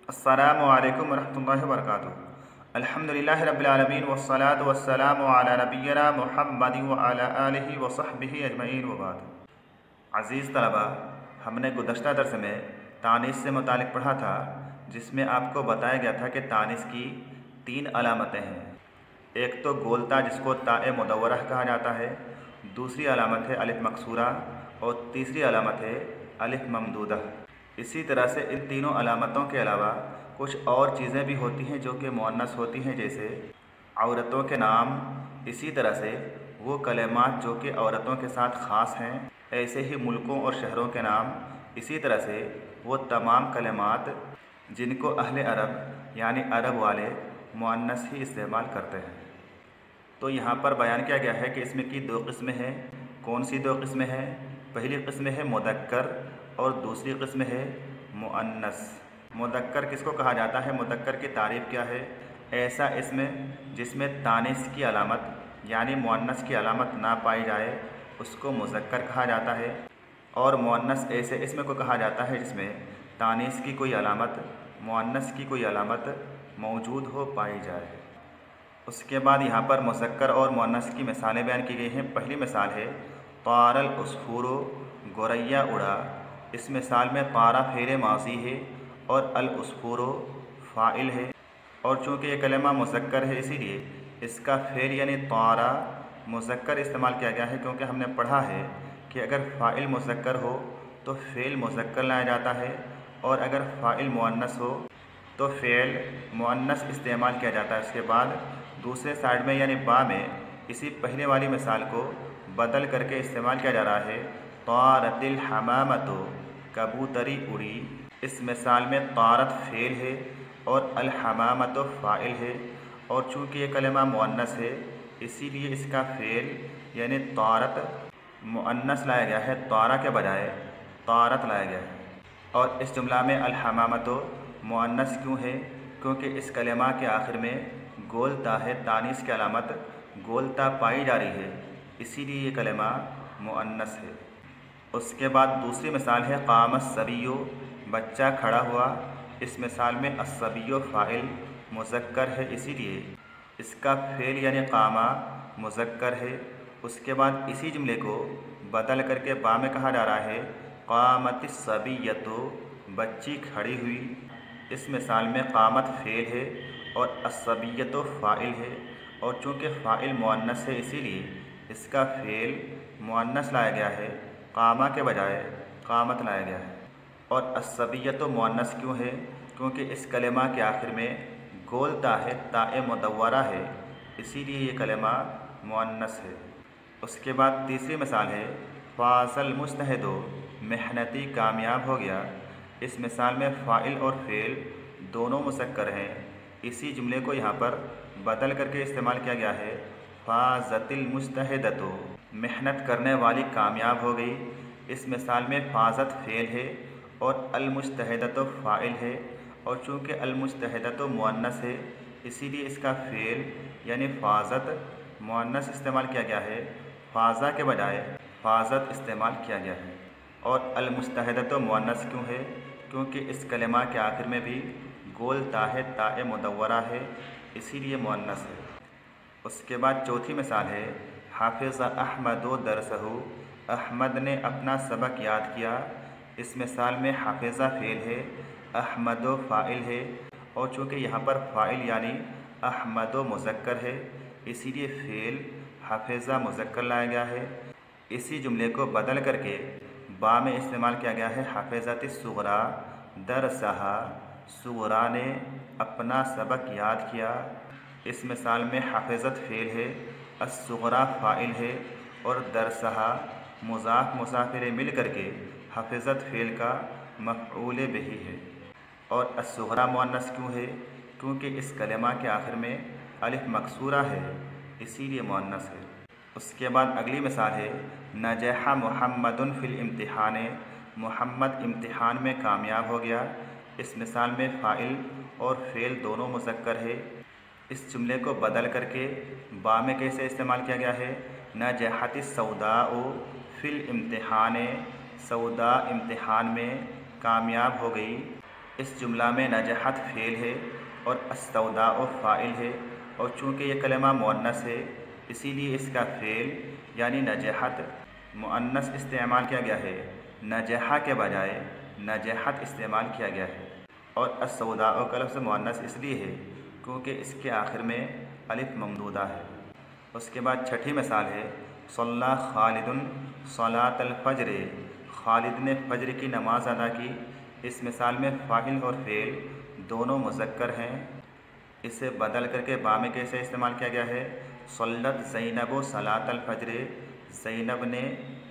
अस्सलामु अलैकुम वरहमतुल्लाहि वबरकातुहू। अल्हम्दुलिल्लाहि रब्बिल आलमीन वस्सलातु वस्सलामु अला नबिय्यिना मुहम्मदिन व अला आलिहि व सहबिहि अजमईन व बाद। अज़ीज़ तलबा, हमने गुज़श्ता दर्स में तानीस से मुतालिक पढ़ा था, जिसमें आपको बताया गया था कि तानीस की 3 अलामतें हैं। एक तो गोलता, जिसको ताए मुदव्वरा कहा जाता है, दूसरी अलामत है अलिफ मकसूरा और तीसरी अलामत है अलिफ ममदूदा। इसी तरह से इन तीनों अलामतों के अलावा कुछ और चीज़ें भी होती हैं जो कि मुअन्नस होती हैं, जैसे औरतों के नाम। इसी तरह से वो कलेमात जो कि औरतों के साथ ख़ास हैं, ऐसे ही मुल्कों और शहरों के नाम। इसी तरह से वो तमाम कलेमात जिनको अहले अरब यानी अरब वाले मुअन्नस ही इस्तेमाल करते हैं। तो यहाँ पर बयान किया गया है कि इसमें की 2 किस्में हैं। कौन सी 2 किस्में हैं? पहली किस्म है मुदक्कर और दूसरी किस्म है मुअन्नस। मुदक्कर किसको कहा जाता है? मुदक्कर की तारीफ़ क्या है? ऐसा इसमें जिसमें तानीस की अलामत यानी मुअन्नस की अलामत ना पाई जाए, उसको मुज़क्कर कहा जाता है। और मुअन्नस ऐसे इसमें को कहा जाता है जिसमें तानीस की कोई अलामत, मुअन्नस की कोई अलामत मौजूद हो, पाई जाए। उसके बाद यहाँ पर मुज़क्कर और मुअन्नस की मिसालें बयान की गई हैं। पहली मिसाल है तारल उसफूरो, गोरैया उड़ा। इस मिसाल में तारा फ़ेल माज़ी है और अल उसफूरो फ़ाइल है, और चूँकि ये कलमा मुज़क्कर है इसीलिए इसका फ़ेल यानी तारा मुज़क्कर इस्तेमाल किया गया है, क्योंकि हमने पढ़ा है कि अगर फ़ाइल मुज़क्कर हो तो फ़ेल मुज़क्कर लाया जाता है, और अगर फ़ाइल मुअन्नस हो तो फ़ेल मुअन्नस इस्तेमाल किया जाता है। उसके बाद दूसरे साइड में यानी बा में इसी पहले वाली मिसाल को बदल करके इस्तेमाल किया जा रहा है। तारतिल हमामतो, कबूतरी उड़ी। इस मिसाल में तारत फ़ेल है और अल हमामतो फ़ाइल है, और चूँकि ये कलमा मुअन्नस है इसीलिए इसका फ़ेल यानी तारत मुअन्नस लाया गया है, तारा के बजाय तारत लाया गया है। और इस जुमला में अल हमामतो मुअन्नस क्यों है? क्योंकि इस कलमा के आखिर में गोलता है, तानीस की अलामत गोलता पाई जा रही है, इसीलिए ये कलमा मुअन्नस है। उसके बाद दूसरी मिसाल है क़ामस सबियो, बच्चा खड़ा हुआ। इस मिसाल में अस्सबियो फ़ाइल मुज़क्कर है, इसीलिए इसका फ़ेल यानी क़ामा मुज़क्कर है। उसके बाद इसी जुमले को बदल करके बा में कहा जा रहा है क़ामतिस सबिय्यतु, बच्ची खड़ी हुई। इस मिसाल में क़ामत फ़ेल है और अस्सबिय्यतु फ़ाइल है, और चूँकि फ़ाइल मुअन्नस है इसीलिए इसका फ़ेल मुअन्नस लाया गया है, क़ामा के बजाय क़ामत लाया गया है। और अस्सबिय्यतु मुअन्नस क्यों है? क्योंकि इस कलमा के आखिर में गोलता है, ताए मुदव्वरा है, इसीलिए ये कलमा मुअन्नस है। उसके बाद तीसरी मिसाल है फ़ाज़ल मुज्तहिदो, मेहनती कामयाब हो गया। इस मिसाल में फ़ाइल और फ़ेल दोनों मुज़क्कर हैं, इसी जुमले को यहाँ पर बदल करके इस्तेमाल किया गया है फ़ाज़तिल मुज्तहिदतो, मेहनत करने वाली कामयाब हो गई। इस मिसाल में फ़ाज़त फ़ेल है और अल मुज्तहिदतो फ़ाइल है, और चूँकि अल मुज्तहिदतो मुअन्नस है इसीलिए इसका फ़ेल यानी फ़ाज़त मुअन्नस इस्तेमाल किया गया है, फ़ाज़ा के बजाय फ़ाज़त इस्तेमाल किया गया है। और अल मुज्तहिदतो मुअन्नस क्यों है? क्योंकि इस कलमा के आखिर में भी गोलता है, ताए मुदव्वरा है, इसीलिए मुअन्नस है। उसके बाद चौथी मिसाल है हाफ़िज़ अहमदो दरसहु, अहमद ने अपना सबक याद किया। इस मिसाल में हाफ़िज़ा फ़ेल है, अहमदो फ़ाइल है, और चूँकि यहाँ पर फ़ाइल यानी अहमदो मुज़क्कर है इसीलिए फ़ेल हाफ़िज़ा मुज़क्कर लाया गया है। इसी जुमले को बदल करके बा में इस्तेमाल किया गया है हाफ़िज़तिस सुग़रा दरसहा, सुग़रा ने अपना सबक याद किया। इस मिसाल में हाफ़िज़त फ़ेल है, अस्सुग़रा फ़ाइल है, और दरसहा मुज़ाफ़ मुसाफ़िर मिल करके हाफ़िज़त फ़ेल का मफ़ऊल बिही है। और अस्सुग़रा मुअन्नस क्यों है? क्योंकि इस कलमा के आखिर में अलिफ मकसूरा है, इसीलिए मुअन्नस है। उसके बाद अगली मिसाल है नजह मुहम्मदुन फ़िल इम्तिहाने, मुहम्मद इम्तिहान में कामयाब हो गया। इस मिसाल में फ़ाइल और फ़ेल दोनों मुज़क्कर है। इस जुमले को बदल करके बा में कैसे इस्तेमाल किया गया है? नजहतिस सौदाओ फ़िल इम्तिहाने, सौदा इम्तिहान में कामयाब हो गई। इस जुमला में नजहत फ़ेल है और अस्सौदाअ फ़ाइल है, और चूँकि ये कलमा मुअन्नस है इसीलिए इसका फ़ेल यानी नजहत मुअन्नस इस्तेमाल किया गया है, नजहा के बजाय नजहत इस्तेमाल किया गया है। और अस्सौदाअ का लफ्ज़ मुअन्नस इसलिए है क्योंकि इसके आखिर में अलिफ ममदूदा है। उसके बाद छठी मिसाल है सल्ला खालिदुन सलातल फ़ज्र, खालिद ने फ़ज्र की नमाज़ अदा की। इस मिसाल में फ़ाइल और फ़ेल दोनों मुज़क्कर हैं। इसे बदल करके बा में कैसे इस्तेमाल किया गया है, सल्लत ज़ैनब सलातल फ़ज्र, ज़ैनब ने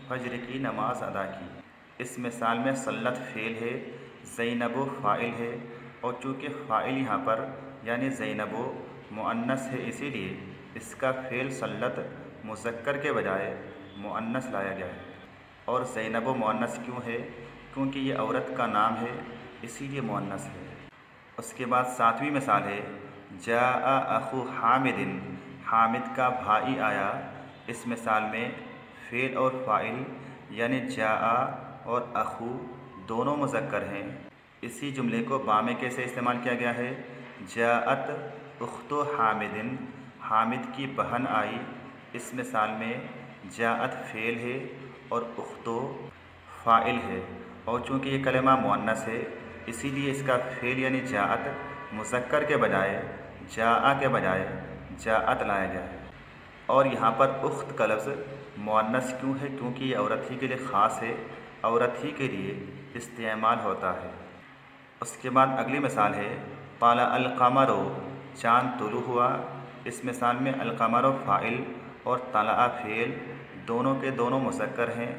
फ़ज्र की नमाज़ अदा की। इस मिसाल में सल्लत फ़ेल है, ज़ैनब फ़ाइल है, और चूँकि फ़ाइल यहाँ पर यानी ज़ैनब मुअन्नस है इसीलिए इसका फ़ेल सल्लत मुज़क्कर के बजाय मुअन्नस लाया गया है। और ज़ैनब मुअन्नस क्यों है, क्योंकि ये औरत का नाम है इसीलिए मुअन्नस है। उसके बाद सातवीं मिसाल है जाअ अखू हामिदिन, हामिद का भाई आया। इस मिसाल में फ़ेल और फ़ाइल यानी जाअ और अखू दोनों मुज़क्कर हैं। इसी जुमले को बा में कैसे इस्तेमाल किया गया है, जाअत उख्तो हामिदिन, हामिद की बहन आई। इस मिसाल में जाअत फ़ेल है और उख्तो फ़ाइल है, और चूँकि ये कलमा मुअन्नस है इसीलिए इसका फ़ेल यानी जाअत मुज़क्कर के बजाय जाआ के बजाय जाअत लाया गया है। और यहाँ पर उख्त का लफ्ज़ मुअन्नस क्यों है, क्योंकि ये औरत ही के लिए ख़ास है, औरत ही के लिए इस्तेमाल होता है। उसके बाद अगली मिसाल है ताला अल क़मरो, चाँद तुलू हुआ। इस मिसाल में अल क़मरो फ़ाइल और तला फ़ेल दोनों के दोनों मुज़क्कर हैं।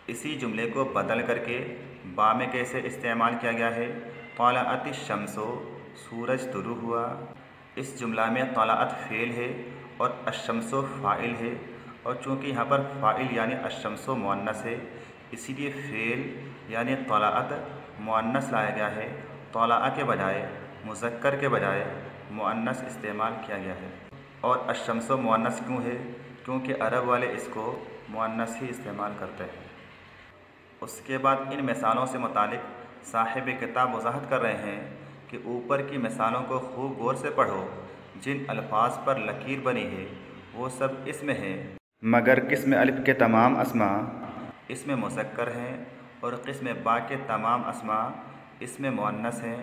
इसी जुमले को बदल करके बा में कैसे इस्तेमाल किया गया है, तलाअत शम्सो, सूरज तुलू हुआ। इस जुमला में तलाअत फ़ेल है और अशम्सो फ़ाइल है, और चूँकि यहाँ पर फ़ाइल यानी अशम्सो मुअन्नस है इसीलिए फ़ेल यानी तलाअत मुअन्नस लाया गया है। तलाअ के बजाय मुज़क्कर के बजाय मुअन्नस इस्तेमाल किया गया है। और अशम्सो मुअन्नस क्यों है, क्योंकि अरब वाले इसको मुअन्नस ही इस्तेमाल करते हैं। उसके बाद इन मिसालों से मुतालिक साहिब किताब वज़ाहत कर रहे हैं कि ऊपर की मिसालों को खूब गौर से पढ़ो। जिन अल्फाज पर लकीर बनी है वो सब इसमें हैं, मगर किस्म अलिफ के तमाम अस्मा इसमें मुज़क्कर हैं और किस्म बा के तमाम अस्मा इसमें मुअन्नस हैं।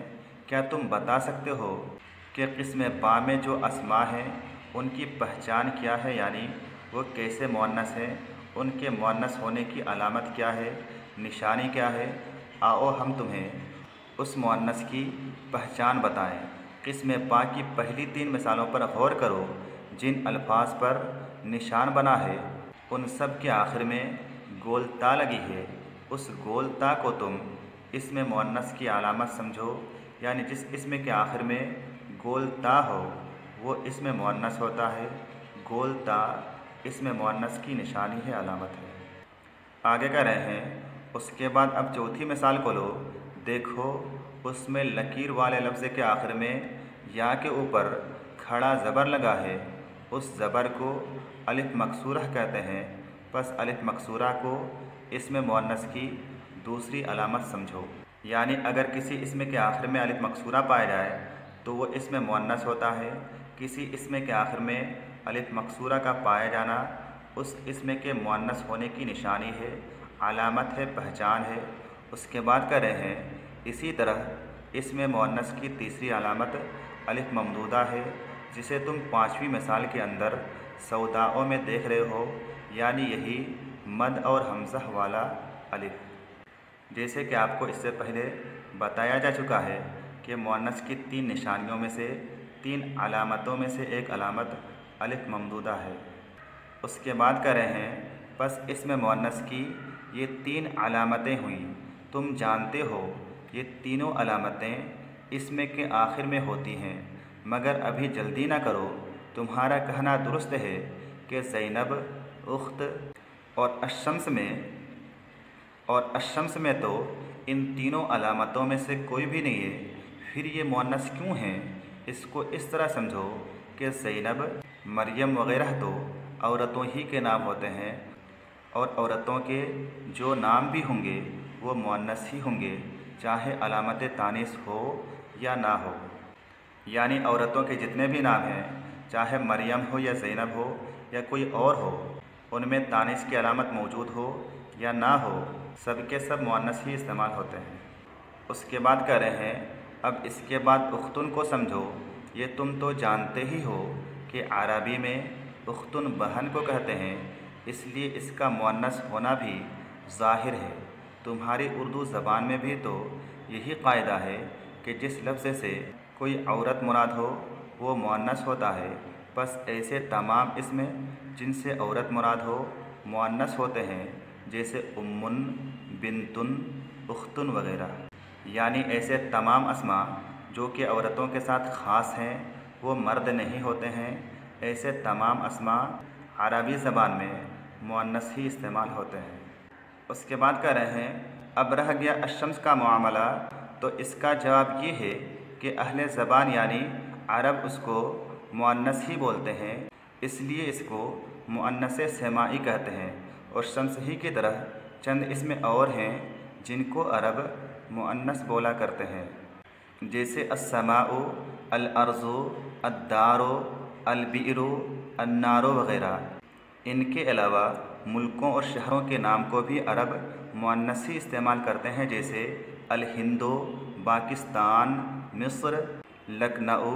क्या तुम बता सकते हो कि किस्म बा में जो अस्मा हैं उनकी पहचान क्या है, यानी वो कैसे मुअन्नस हैं, उनके मुअन्नस होने की अलामत क्या है, निशानी क्या है। आओ हम तुम्हें उस मुअन्नस की पहचान बताएं। किस्म बा की पहली 3 मिसालों पर गौर करो। जिन अल्फाज पर निशान बना है उन सब के आखिर में गोल ता लगी है। उस गोल ता को तुम इसमें मुअन्नस की अलामत समझो, यानी जिस इसमें के आखिर में गोल ता हो वो इसमें मुअन्नस होता है। गोल ता इसमें मुअन्नस की निशानी है, अलामत है। आगे कह रहे हैं उसके बाद अब चौथी मिसाल को लो। देखो उसमें लकीर वाले लफ्ज़ के आखिर में या के ऊपर खड़ा ज़बर लगा है। उस ज़बर को अलिफ मकसूरा कहते हैं। बस अलिफ मकसूरा को इसमें मुअन्नस की दूसरी अलामत समझो। यानी अगर किसी इसमें के आखिर में अलिफ मकसूरा पाया जाए तो वो इसमें मुअन्नस होता है। किसी इसमें के आखिर में अलिफ मकसूरा का पाया जाना उस इसमें के मुअन्नस होने की निशानी है, अलामत है, पहचान है। उसके बाद कह रहे हैं इसी तरह इसमें मुअन्नस की तीसरी अलामत अलिफ ममदूदा है, जिसे तुम 5वीं मिसाल के अंदर सौदाओं में देख रहे हो, यानी यही मद और हमज़ा वाला अलिफ। जैसे कि आपको इससे पहले बताया जा चुका है कि मुअन्नस की 3 निशानियों में से 3 अलामतों में से एक अलामत अलिफ ममदूदा है। उसके बाद कह रहे हैं बस इसमें मुअन्नस की ये 3 अलामतें हुई। तुम जानते हो ये तीनों अलामतें इसमें के आखिर में होती हैं, मगर अभी जल्दी ना करो। तुम्हारा कहना दुरुस्त है कि ज़ैनब, उख्त और अशम्स में तो इन तीनों अलामतों में से कोई भी नहीं है। फिर ये मुअन्नस क्यों हैं? इसको इस तरह समझो कि ज़ैनब, मरियम वग़ैरह तो औरतों ही के नाम होते हैं, और औरतों के जो नाम भी होंगे वो मुअन्नस ही होंगे। चाहे अलामत तानीस हो या ना हो। यानी औरतों के जितने भी नाम हैं, चाहे मरियम हो या ज़ैनब हो या कोई और हो, उनमें तानीस की अलामत मौजूद हो या ना हो, सब के सब मुअन्नस ही इस्तेमाल होते हैं। उसके बाद कह रहे हैं, अब इसके बाद उख्तुन को समझो। ये तुम तो जानते ही हो कि अरबी में उख्तुन बहन को कहते हैं, इसलिए इसका मुअन्नस होना भी ज़ाहिर है। तुम्हारी उर्दू ज़बान में भी तो यही कायदा है कि जिस लफ्ज़ से कोई औरत मुराद हो वो मुअन्नस होता है। बस ऐसे तमाम इसमें जिनसे औरत मुराद हो मुअन्नस होते हैं, जैसे उम्मुन, बिन्तुन, उख्तुन वगैरह। यानी ऐसे तमाम अस्मा जो कि औरतों के साथ ख़ास हैं वो मर्द नहीं होते हैं। ऐसे तमाम अस्मा अरबी ज़बान में मुअन्नस ही इस्तेमाल होते हैं। उसके बाद कह रहे हैं, अब रह गया अशम्स का मामला। तो इसका जवाब ये है कि अहले ज़बान यानी अरब उसको मुअन्नस ही बोलते हैं, इसलिए इसको मुअन्नस सेमाई कहते हैं। और शम्स ही की तरह चंद इसमें और हैं जिनको अरब मुअन्नस बोला करते हैं, जैसे अस्समाउ, अल अर्ज़ु, अद्दारो, अल बिरो, अन्नारो वगैरह। इनके अलावा मुल्कों और शहरों के नाम को भी अरब मुअन्नस ही इस्तेमाल करते हैं, जैसे अल हिंदो, पाकिस्तान, मिस्र, लखनऊ,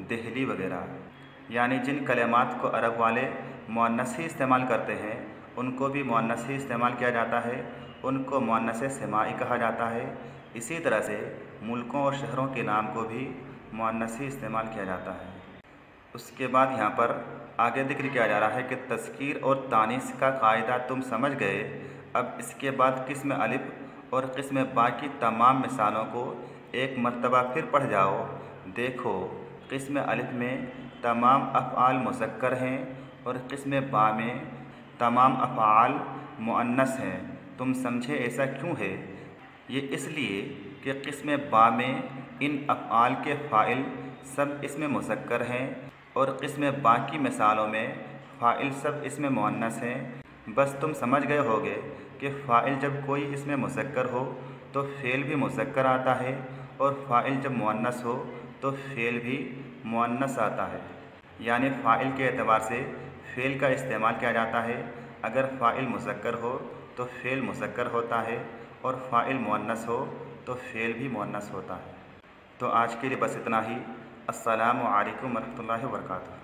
दिल्ली वगैरह। यानी जिन कलिमात को अरब वाले मुअन्नस ही इस्तेमाल करते हैं उनको भी मुअन्नस ही इस्तेमाल किया जाता है, उनको मुअन्नस सेमाई कहा जाता है। इसी तरह से मुल्कों और शहरों के नाम को भी मुअन्नस ही इस्तेमाल किया जाता है। उसके बाद यहाँ पर आगे जिक्र किया जा रहा है कि तज़कीर और तानीस का कायदा तुम समझ गए। अब इसके बाद किस्म अलिफ और किस्म बा की तमाम मिसालों को एक मर्तबा फिर पढ़ जाओ। देखो, किस्म अलिफ में तमाम अफ़आल मुज़क्कर हैं और किस्म बा में तमाम अफ़आल मुअन्नस हैं। तुम समझे ऐसा क्यों है? ये इसलिए कि किस्म बा में इन अफ़आल के फ़ाइल सब इसमें मुज़क्कर हैं और किस्म बा की मिसालों में फ़ाइल सब इसमें मुअन्नस हैं। बस तुम समझ गए होगे कि फ़ाइल जब कोई इसमें मुज़क्कर हो तो फ़ेल भी मुज़क्कर आता है और फ़ाइल जब मुअन्नस हो तो फ़ेल भी मुअन्नस आता है। यानी फ़ाइल के एतबार से फ़ेल का इस्तेमाल किया जाता है। अगर फ़ाइल मुज़क्कर हो तो फ़ेल मुज़क्कर होता है और फ़ाइल मुअन्नस हो तो फ़ेल भी मुअन्नस होता है। तो आज के लिए बस इतना ही। अस्सलामु अलैकुम व रहमतुल्लाहि व बरकातुहू।